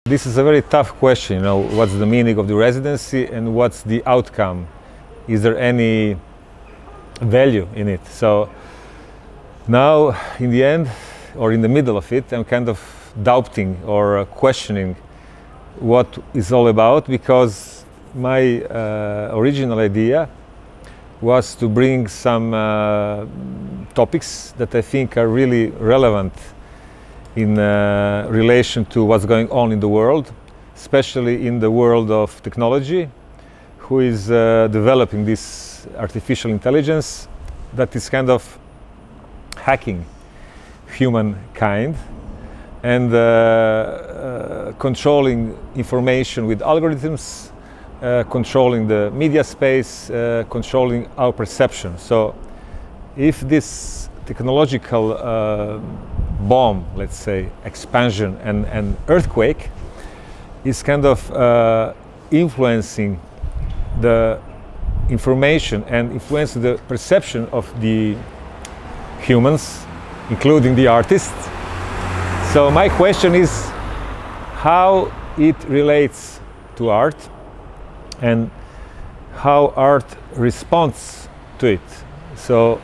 This is a very tough question, what's the meaning of the residency and what's the outcome? Is there any value in it? So now, in the end, or in the middle of it, I'm kind of doubting or questioning what it's all about, because my original idea was to bring some topics that I think are really relevant in relation to what's going on in the world, especially in the world of technology, who is developing this artificial intelligence that is kind of hacking humankind and controlling information with algorithms, controlling the media space, controlling our perception. So if this technological bomb, let's say, expansion and earthquake is kind of influencing the information and influencing the perception of the humans, including the artists. So my question is how it relates to art and how art responds to it. So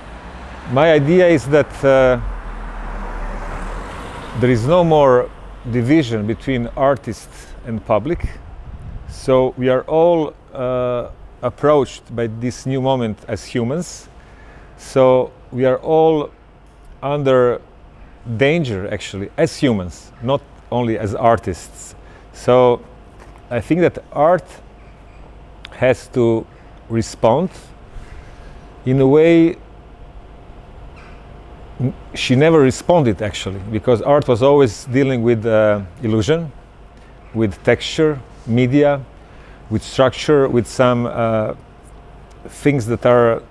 my idea is that there is no more division between artists and public. So we are all approached by this new moment as humans. So we are all under danger, actually, as humans, not only as artists. So I think that art has to respond in a way she never responded, actually, because art was always dealing with illusion, with texture, media, with structure, with some things that are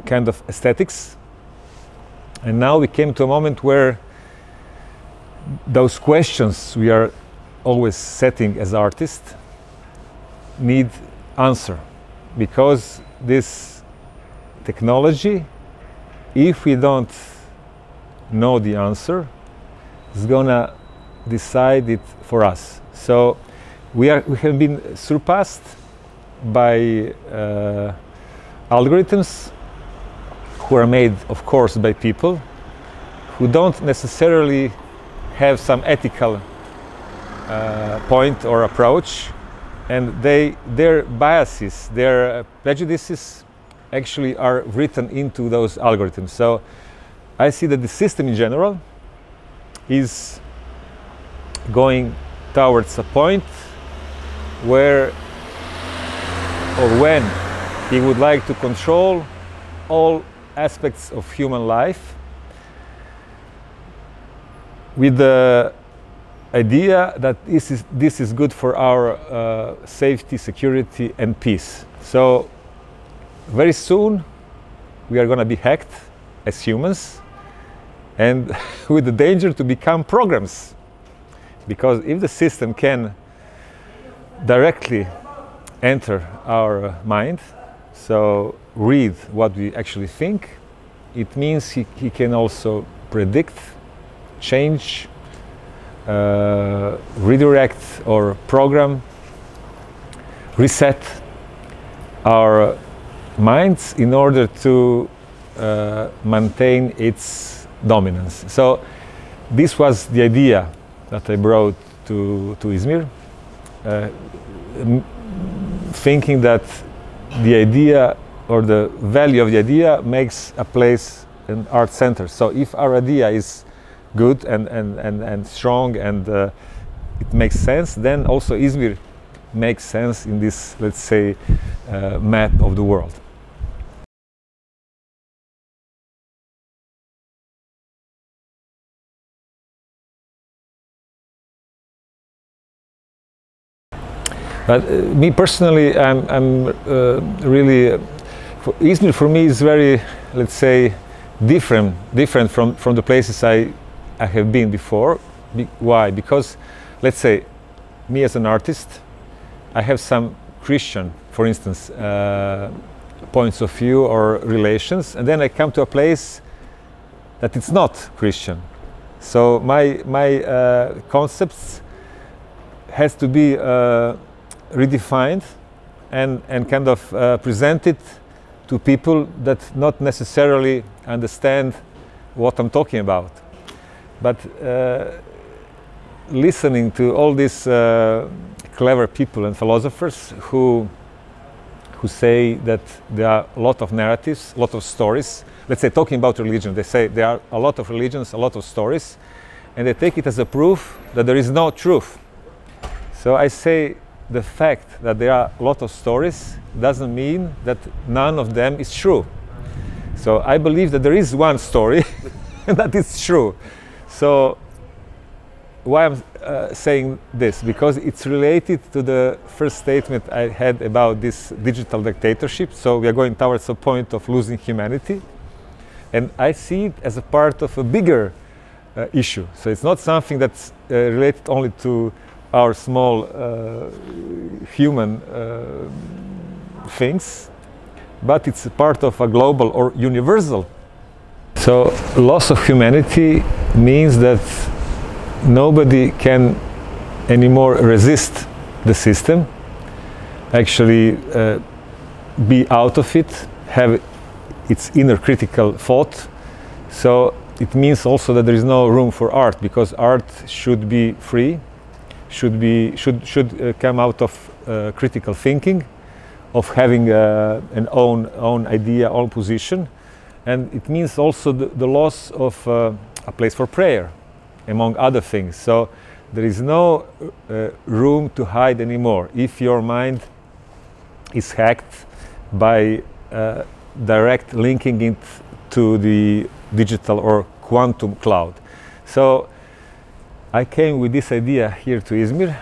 kind of aesthetics. And now we came to a moment where those questions we are always setting as artists need answer, because this technology, if we don't know the answer, is gonna decide it for us. So we have been surpassed by algorithms who are made, of course, by people who don't necessarily have some ethical point or approach, and their biases, their prejudices actually are written into those algorithms. So I see that the system in general is going towards a point where or when he would like to control all aspects of human life with the idea that this is good for our safety, security and peace. So very soon we are going to be hacked as humans, and with the danger to become programs, because if the system can directly enter our mind, so read what we actually think, it means he can also predict, change, redirect or program, reset our minds in order to maintain its dominance. So this was the idea that I brought to İzmir, thinking that the idea or the value of the idea makes a place an art center. So if our idea is good and strong and it makes sense, then also İzmir makes sense in this, let's say, map of the world. But me personally, I'm really, İzmir for me is very, let's say, different from the places I have been before. Why? Because, let's say, me as an artist, I have some Christian, for instance, points of view or relations, and then I come to a place that it's not Christian. So my concepts has to be redefined and kind of presented to people that not necessarily understand what I'm talking about. But listening to all these clever people and philosophers who say that there are a lot of narratives, a lot of stories. Let's say talking about religion, they say there are a lot of religions, a lot of stories, and they take it as a proof that there is no truth. So I say the fact that there are a lot of stories doesn't mean that none of them is true. So I believe that there is one story and that is true. So why I'm saying this? Because it's related to the first statement I had about this digital dictatorship. So we are going towards a point of losing humanity. And I see it as a part of a bigger issue. So it's not something that's related only to our small human things, but it's a part of a global or universal. So loss of humanity means that nobody can anymore resist the system, actually be out of it, have its inner critical thought. So it means also that there is no room for art, because art should be free, should come out of critical thinking, of having an own idea, own position. And it means also the loss of a place for prayer, among other things. So there is no room to hide anymore. If your mind is hacked by direct linking it to the digital or quantum cloud. So I came with this idea here to Izmir,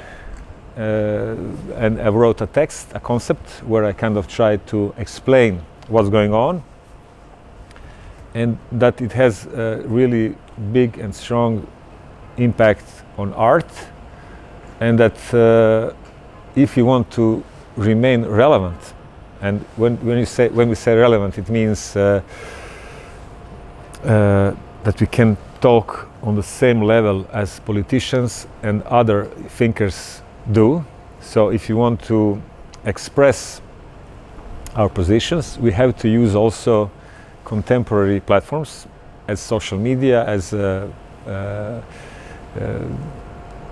and I wrote a text, a concept, where I kind of tried to explain what's going on, and that it has a really big and strong impact on art, and that if you want to remain relevant, and when we say relevant, it means that we can talk on the same level as politicians and other thinkers do. So if you want to express our positions, we have to use also contemporary platforms as social media, as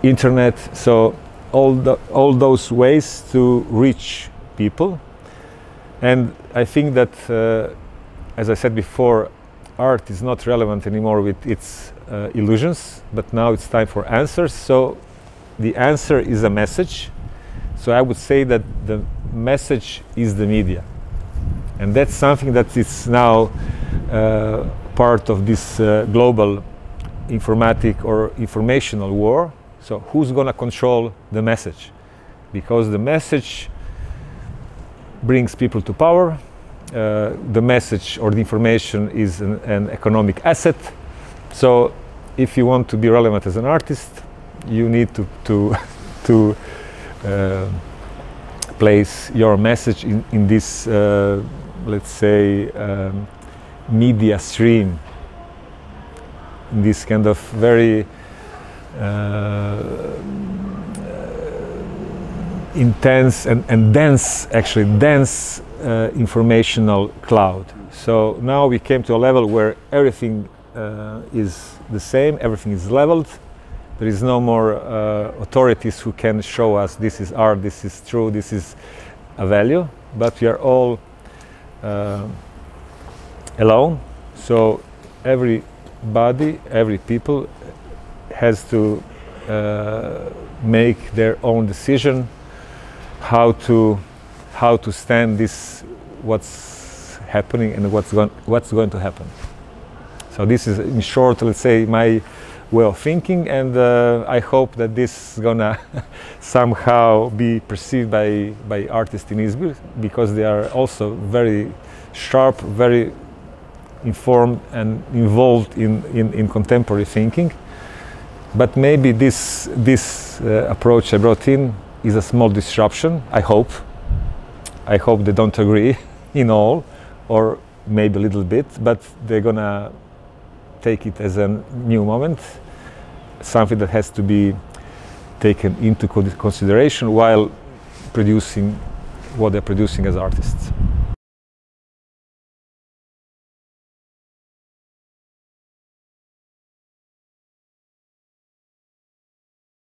internet. So all those ways to reach people. And I think that, as I said before, art is not relevant anymore with its illusions, but now it's time for answers. So the answer is a message. So I would say that the message is the media. And that's something that is now part of this global informatic or informational war. So who's going to control the message? Because the message brings people to power. The message or the information is an economic asset. So if you want to be relevant as an artist, you need to place your message in this, let's say, media stream, in this kind of very intense and dense, actually dense informational cloud. So now we came to a level where everything is the same, everything is leveled. There is no more authorities who can show us this is art, this is true, this is a value, but we are all alone. So everybody, every people has to make their own decision how to stand this, what's happening and what's going to happen. So this is, in short, let's say, my way of thinking, and I hope that this is gonna somehow be perceived by artists in Izmir, because they are also very sharp, very informed and involved in contemporary thinking. But maybe this approach I brought in is a small disruption, I hope. I hope they don't agree in all, or maybe a little bit, but they're gonna take it as a new moment, something that has to be taken into consideration while producing what they're producing as artists.